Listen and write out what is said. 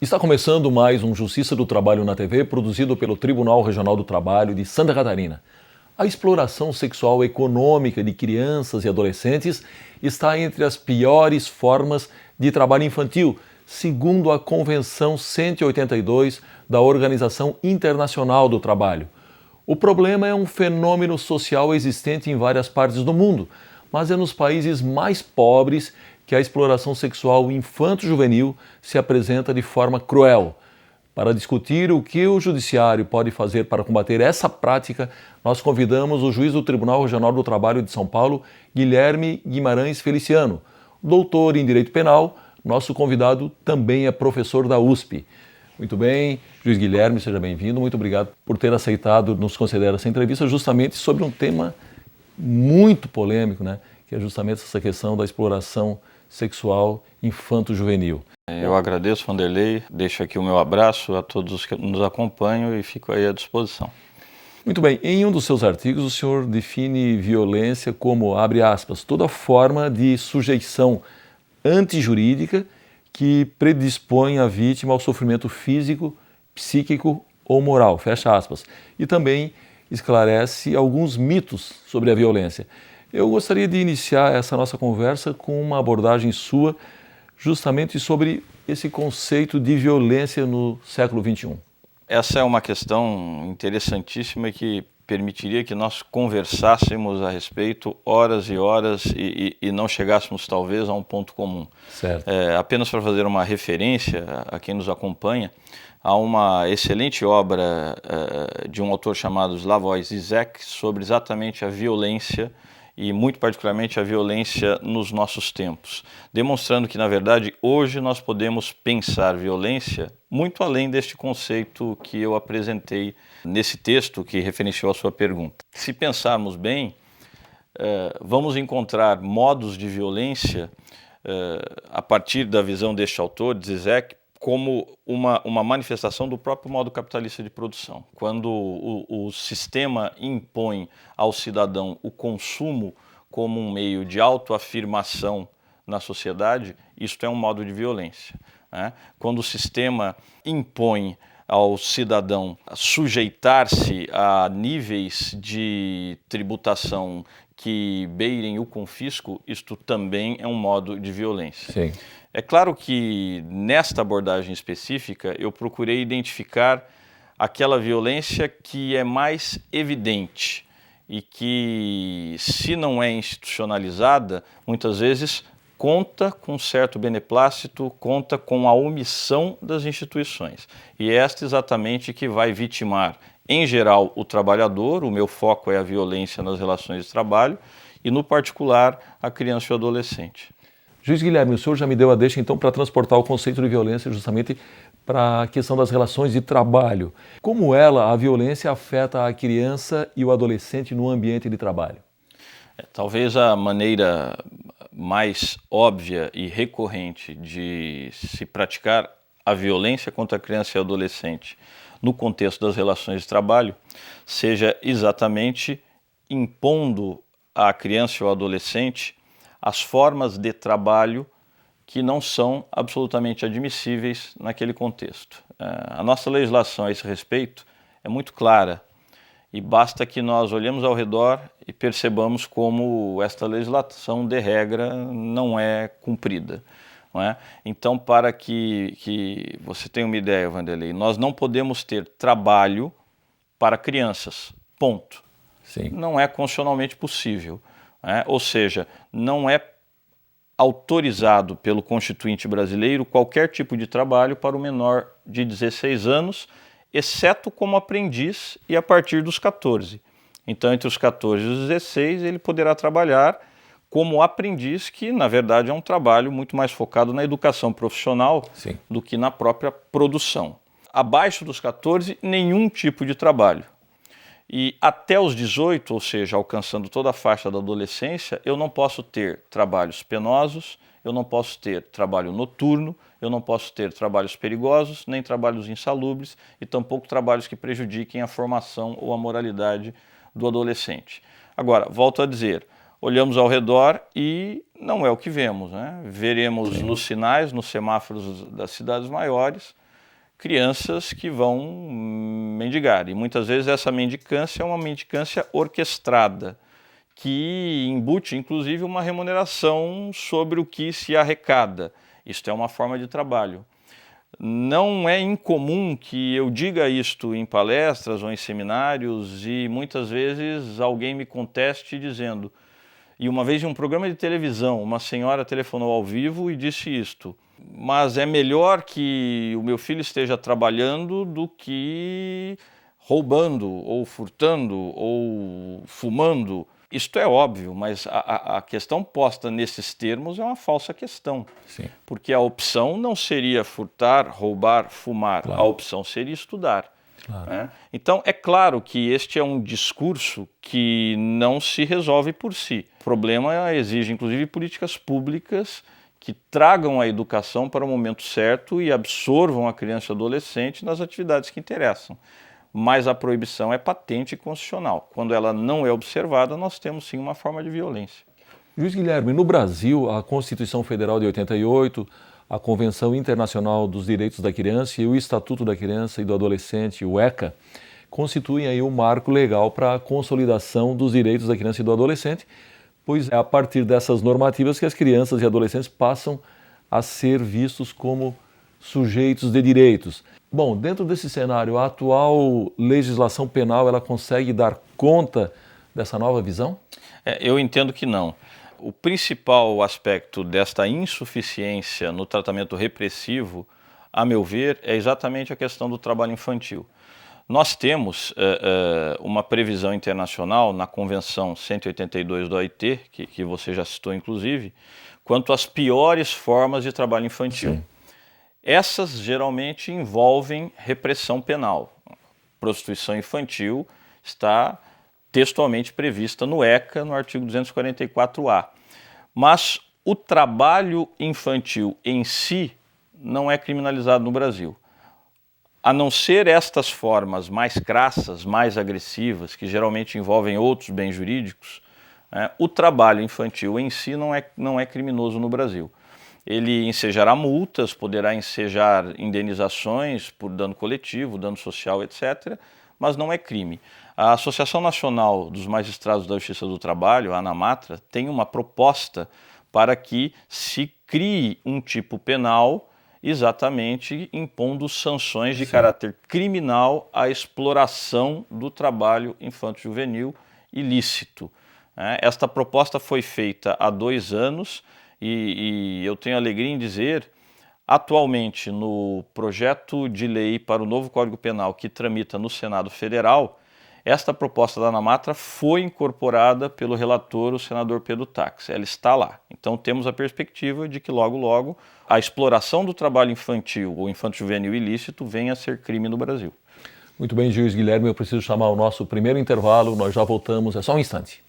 Está começando mais um Justiça do Trabalho na TV, produzido pelo Tribunal Regional do Trabalho de Santa Catarina. A exploração sexual econômica de crianças e adolescentes está entre as piores formas de trabalho infantil, segundo a Convenção 182 da Organização Internacional do Trabalho. O problema é um fenômeno social existente em várias partes do mundo, mas é nos países mais pobres que a exploração sexual infanto-juvenil se apresenta de forma cruel. Para discutir o que o Judiciário pode fazer para combater essa prática, nós convidamos o juiz do Tribunal Regional do Trabalho de São Paulo, Guilherme Guimarães Feliciano. Doutor em Direito Penal, nosso convidado também é professor da USP. Muito bem, juiz Guilherme, seja bem-vindo. Muito obrigado por ter aceitado nos conceder essa entrevista justamente sobre um tema muito polêmico, né? Que é justamente essa questão da exploração sexual infanto-juvenil. Eu agradeço, Vanderlei, deixo aqui o meu abraço a todos os que nos acompanham e fico aí à disposição. Muito bem, em um dos seus artigos o senhor define violência como, abre aspas, toda forma de sujeição antijurídica que predispõe a vítima ao sofrimento físico, psíquico ou moral, fecha aspas. E também esclarece alguns mitos sobre a violência. Eu gostaria de iniciar essa nossa conversa com uma abordagem sua justamente sobre esse conceito de violência no século XXI. Essa é uma questão interessantíssima que permitiria que nós conversássemos a respeito horas e horas e não chegássemos talvez a um ponto comum. Certo. Apenas para fazer uma referência a quem nos acompanha, há uma excelente obra de um autor chamado Slavoj Zizek sobre exatamente a violência e muito particularmente a violência nos nossos tempos, demonstrando que, na verdade, hoje nós podemos pensar violência muito além deste conceito que eu apresentei nesse texto que referenciou a sua pergunta. Se pensarmos bem, vamos encontrar modos de violência a partir da visão deste autor, de Zizek, como uma manifestação do próprio modo capitalista de produção. Quando o sistema impõe ao cidadão o consumo como um meio de autoafirmação na sociedade, isto é um modo de violência, né? Quando o sistema impõe ao cidadão sujeitar-se a níveis de tributação que beirem o confisco, isto também é um modo de violência. Sim. É claro que nesta abordagem específica eu procurei identificar aquela violência que é mais evidente e que, se não é institucionalizada, muitas vezes conta com certo beneplácito, conta com a omissão das instituições. E é esta exatamente que vai vitimar, em geral, o trabalhador. O meu foco é a violência nas relações de trabalho e, no particular, a criança e o adolescente. Juiz Guilherme, o senhor já me deu a deixa então para transportar o conceito de violência justamente para a questão das relações de trabalho. Como a violência afeta a criança e o adolescente no ambiente de trabalho? Talvez a maneira mais óbvia e recorrente de se praticar a violência contra a criança e adolescente no contexto das relações de trabalho seja exatamente impondo à criança e ao adolescente as formas de trabalho que não são absolutamente admissíveis naquele contexto. A nossa legislação a esse respeito é muito clara e basta que nós olhemos ao redor e percebamos como esta legislação, de regra, não é cumprida. Não é? Então, para que você tenha uma ideia, Vanderlei, nós não podemos ter trabalho para crianças, ponto. Sim. Não é constitucionalmente possível. Ou seja, não é autorizado pelo Constituinte brasileiro qualquer tipo de trabalho para o menor de 16 anos, exceto como aprendiz e a partir dos 14. Então, entre os 14 e os 16, ele poderá trabalhar como aprendiz, que na verdade é um trabalho muito mais focado na educação profissional Sim. do que na própria produção. Abaixo dos 14, nenhum tipo de trabalho. E até os 18, ou seja, alcançando toda a faixa da adolescência, eu não posso ter trabalhos penosos, eu não posso ter trabalho noturno, eu não posso ter trabalhos perigosos, nem trabalhos insalubres e tampouco trabalhos que prejudiquem a formação ou a moralidade do adolescente. Agora, volto a dizer, olhamos ao redor e não é o que vemos, né? Veremos nos sinais, nos semáforos das cidades maiores, crianças que vão mendigar. E muitas vezes essa mendicância é uma mendicância orquestrada, que embute inclusive uma remuneração sobre o que se arrecada. Isto é uma forma de trabalho. Não é incomum que eu diga isto em palestras ou em seminários e muitas vezes alguém me conteste dizendo, e uma vez em um programa de televisão, uma senhora telefonou ao vivo e disse isto, mas é melhor que o meu filho esteja trabalhando do que roubando, ou furtando, ou fumando. Isto é óbvio, mas a questão posta nesses termos é uma falsa questão. Sim. Porque a opção não seria furtar, roubar, fumar, Claro. A opção seria estudar. Claro. Né? Então, é claro que este é um discurso que não se resolve por si. O problema exige, inclusive, políticas públicas que tragam a educação para o momento certo e absorvam a criança e o adolescente nas atividades que interessam. Mas a proibição é patente e constitucional. Quando ela não é observada, nós temos sim uma forma de violência. Juiz Guilherme, no Brasil, a Constituição Federal de 88, a Convenção Internacional dos Direitos da Criança e o Estatuto da Criança e do Adolescente, o ECA, constituem aí um marco legal para a consolidação dos direitos da criança e do adolescente, pois é a partir dessas normativas que as crianças e adolescentes passam a ser vistos como sujeitos de direitos. Bom, dentro desse cenário, a atual legislação penal, ela consegue dar conta dessa nova visão? Eu entendo que não. O principal aspecto desta insuficiência no tratamento repressivo, a meu ver, é exatamente a questão do trabalho infantil. Nós temos uma previsão internacional na Convenção 182 da OIT, que você já citou inclusive, quanto às piores formas de trabalho infantil. Sim. Essas geralmente envolvem repressão penal. Prostituição infantil está textualmente prevista no ECA, no artigo 244-A. Mas o trabalho infantil em si não é criminalizado no Brasil. A não ser estas formas mais crassas, mais agressivas, que geralmente envolvem outros bens jurídicos, o trabalho infantil em si não é criminoso no Brasil. Ele ensejará multas, poderá ensejar indenizações por dano coletivo, dano social, etc., mas não é crime. A Associação Nacional dos Magistrados da Justiça do Trabalho, a ANAMATRA, tem uma proposta para que se crie um tipo penal exatamente impondo sanções de caráter criminal à exploração do trabalho infanto-juvenil ilícito. Esta proposta foi feita há 2 anos e eu tenho alegria em dizer, atualmente no projeto de lei para o novo Código Penal que tramita no Senado Federal, esta proposta da ANAMATRA foi incorporada pelo relator, o senador Pedro Tax. Ela está lá. Então temos a perspectiva de que logo, logo, a exploração do trabalho infantil ou infanto-juvenil ilícito venha a ser crime no Brasil. Muito bem, juiz Guilherme, eu preciso chamar o nosso primeiro intervalo, nós já voltamos, é só um instante.